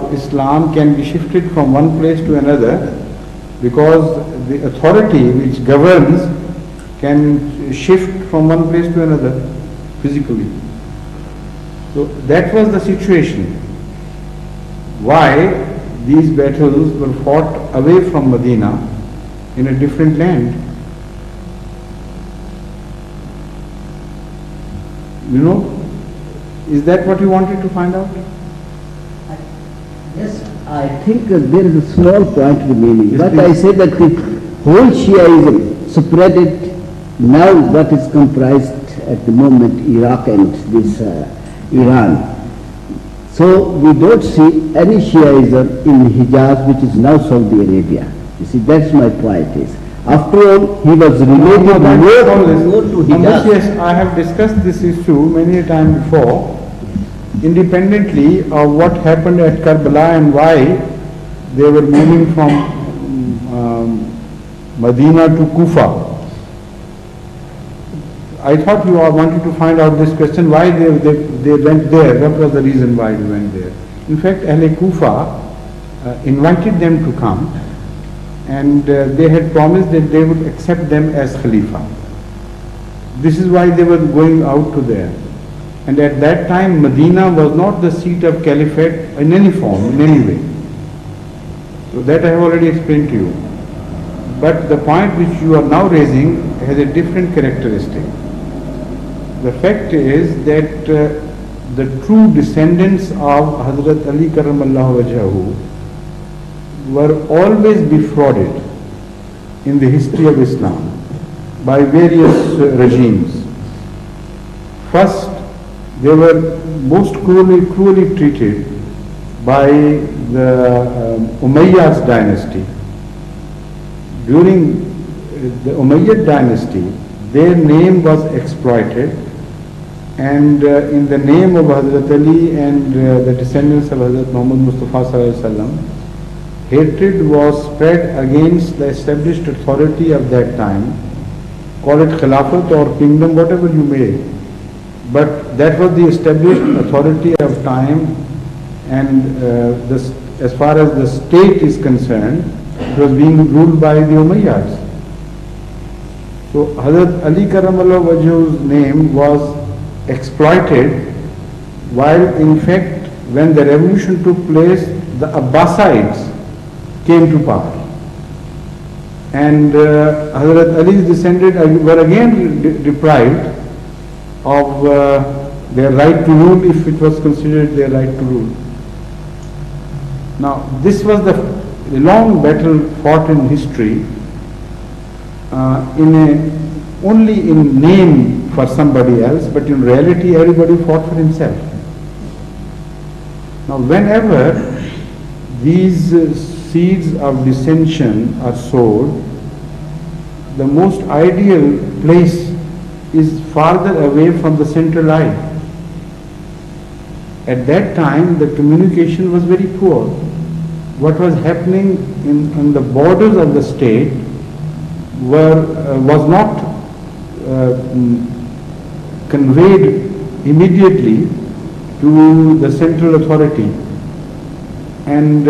of Islam can be shifted from one place to another, because the authority which governs can shift from one place to another physically. So that was the situation. Why these battles were fought away from Medina in a different land. You know, is that what you wanted to find out? Yes, I think there is a small point remaining. Yes, but please. I say that the whole Shiaism spread now what is comprised at the moment Iraq and this Iran. So we don't see any Shiaism in Hijaz, which is now Saudi Arabia. You see, that's my point is. After all, he was related more to Hijaz. Yes, I have discussed this issue many a time before, independently of what happened at Karbala and why they were moving from Medina to Kufa. I thought you all wanted to find out this question, why they went there, what was the reason why they went there. In fact, Ahle Kufa invited them to come, and they had promised that they would accept them as Khalifa. This is why they were going out to there. And at that time, Medina was not the seat of caliphate in any form, in any way. So that I have already explained to you. But the point which you are now raising has a different characteristic. The fact is that the true descendants of Hazrat Ali Karamallahu Wajhahu were always defrauded in the history of Islam by various regimes. First, they were most cruelly treated by the Umayyad dynasty. During the Umayyad dynasty, their name was exploited, and in the name of Hazrat Ali and the descendants of Hazrat Muhammad Mustafa Sallallahu Alaihi Wasallam, hatred was spread against the established authority of that time. Call it Khilafat or kingdom, whatever you may. But that was the established authority of time, and as far as the state is concerned, it was being ruled by the Umayyads. So Hazrat Ali Karamallahu Wajhu's name was exploited, while in fact when the revolution took place, the Abbasides came to power. And Hazrat Ali's descendants were again deprived of their right to rule, if it was considered their right to rule. Now, this was the long battle fought in history, only in name for somebody else, but in reality everybody fought for himself. Now, whenever these seeds of dissension are sowed, the most ideal place is farther away from the central eye. At that time, the communication was very poor. What was happening in the borders of the state was not conveyed immediately to the central authority, and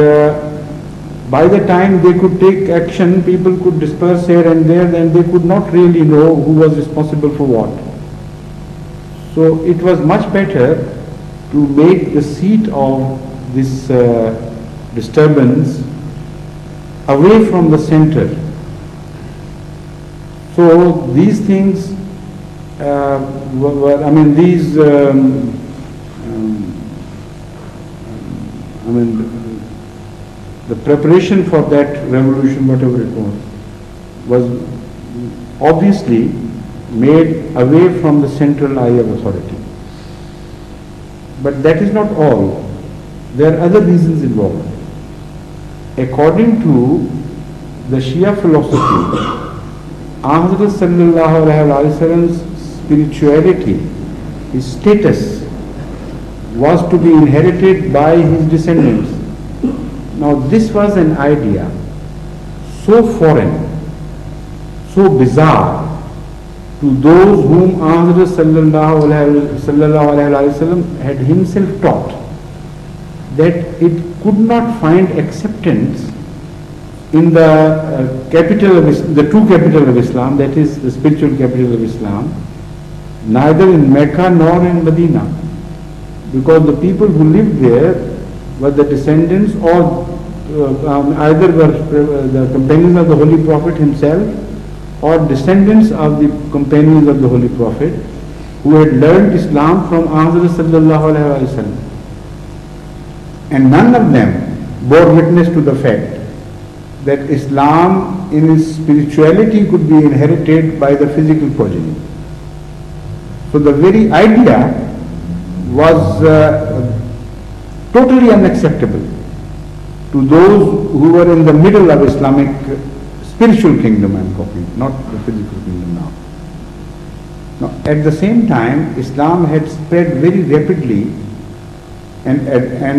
by the time they could take action, people could disperse here and there, and they could not really know who was responsible for what. So it was much better to make the seat of this disturbance away from the center. So these things the preparation for that revolution, whatever it was obviously made away from the central eye of authority. But that is not all. There are other reasons involved. According to the Shia philosophy, Hazrat Sallallahu Alaihi Wasallam's spirituality, his status, was to be inherited by his descendants. Now this was an idea so foreign, so bizarre to those whom Hazrat Sallallahu Alaihi Wasallam had himself taught. that it could not find acceptance in the capital of the true capital of Islam, that is the spiritual capital of Islam, neither in Mecca nor in Medina, because the people who lived there were the descendants or either were the companions of the Holy Prophet himself or descendants of the companions of the Holy Prophet who had learned Islam from Hazrat sallallahu alaihi wasallam, and none of them bore witness to the fact that Islam in its spirituality could be inherited by the physical progeny. So the very idea was totally unacceptable to those who were in the middle of Islamic spiritual kingdom, I am talking, not the physical kingdom now. Now, at the same time, Islam had spread very rapidly and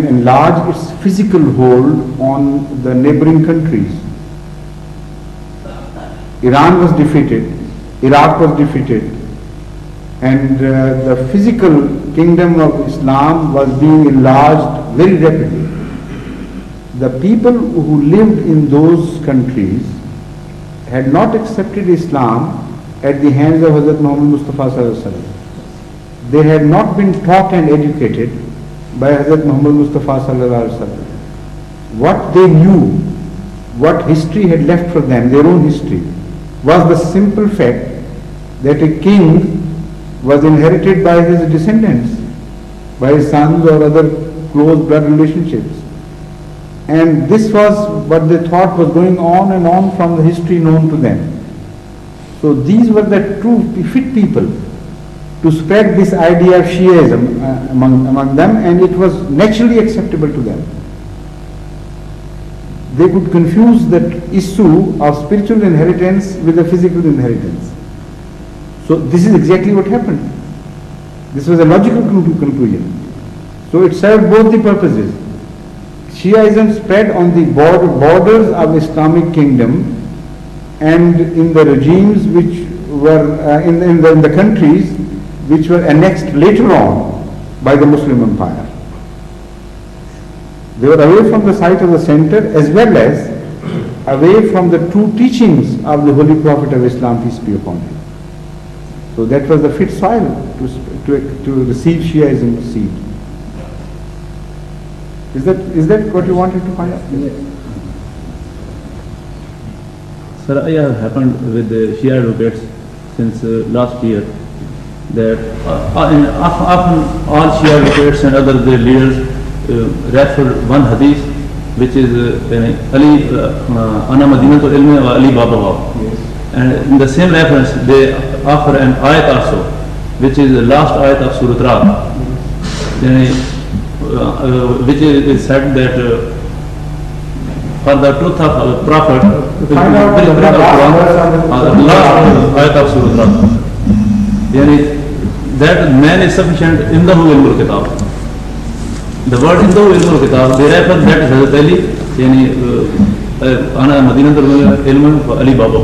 enlarged its physical hold on the neighboring countries. Iran was defeated, Iraq was defeated, and the physical kingdom of Islam was being enlarged very rapidly. The people who lived in those countries had not accepted Islam at the hands of Hazrat Muhammad Mustafa sallallahu alaihi wasallam. They had not been taught and educated by Hazrat Muhammad Mustafa sallallahu alaihi wasallam. What they knew, what history had left for them, their own history, was the simple fact that a king was inherited by his descendants, by his sons or other close blood relationships. And this was what they thought was going on and on from the history known to them. So these were the true fit people to spread this idea of Shiaism among them, and it was naturally acceptable to them. They could confuse that issue of spiritual inheritance with the physical inheritance. So this is exactly what happened. This was a logical conclusion. So it served both the purposes. Shiaism spread on the borders of Islamic kingdom and in the regimes which were in the countries which were annexed later on by the Muslim empire. They were away from the site of the center as well as away from the true teachings of the Holy Prophet of Islam, peace be upon him. So that was the fit soil to receive Shiaism seed. Is that what you wanted to find out? Yes. Sir, I have happened with the Shia advocates since last year that often all Shia advocates and other their leaders refer one hadith which is Ali Ana Madinatul Ilmi wa Ali Baba. Yes. And in the same reference they offer an ayat also which is the last ayat of Surah Ra'd. Which is said that for the truth of Prophet, the last ayat of Surah Ra'd. That man is sufficient in the Ilmul Kitab. The word in the Ilmul Kitab, they refer that is Hazrat Ali, Ana Madinatul Ilmi wa Ali Baba.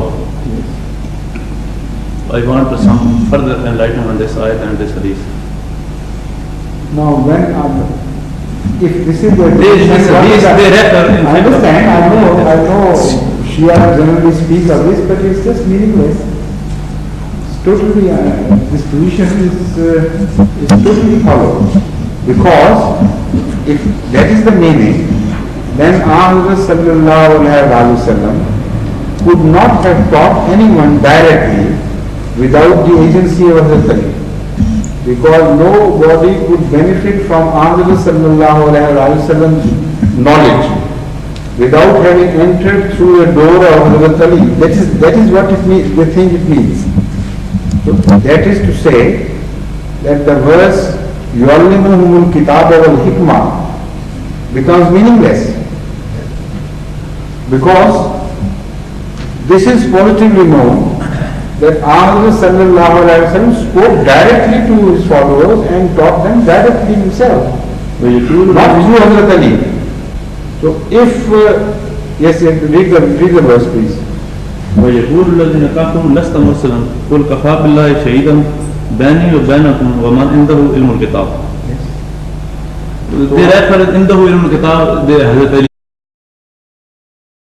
I want some further enlightenment on this ayat and this hadith. Now when if this is the they refer in I understand, I know Shia generally speak of this, but it's just meaningless. It's totally, this position is totally hollow. Because if that is the meaning, then Ahmad sallallahu alaihi wasallam could not have taught anyone directly without the agency of Hazrat Ali. Because nobody could benefit from Ahmad sallallahu alaihi wasallam's knowledge without having entered through the door of Hazrat Ali. That is what it means, they think it means. So that is to say that the verse يُعَلِّمُهُمُ الْكِتَابَ وَالْحِكْمَةِ becomes meaningless. Because this is positively known that Ahmad sallallahu alaihi wasallam spoke directly to his followers and taught them directly himself, not through Hazrat Ali. So if, yes, read the verse please. ويقول الذين كفروا لست مرسلا قل كفى بالله شهيدا بيني وبينكم ومن عنده علم الكتاب. they refer in the Huirun Kitab, the Hazrat Ali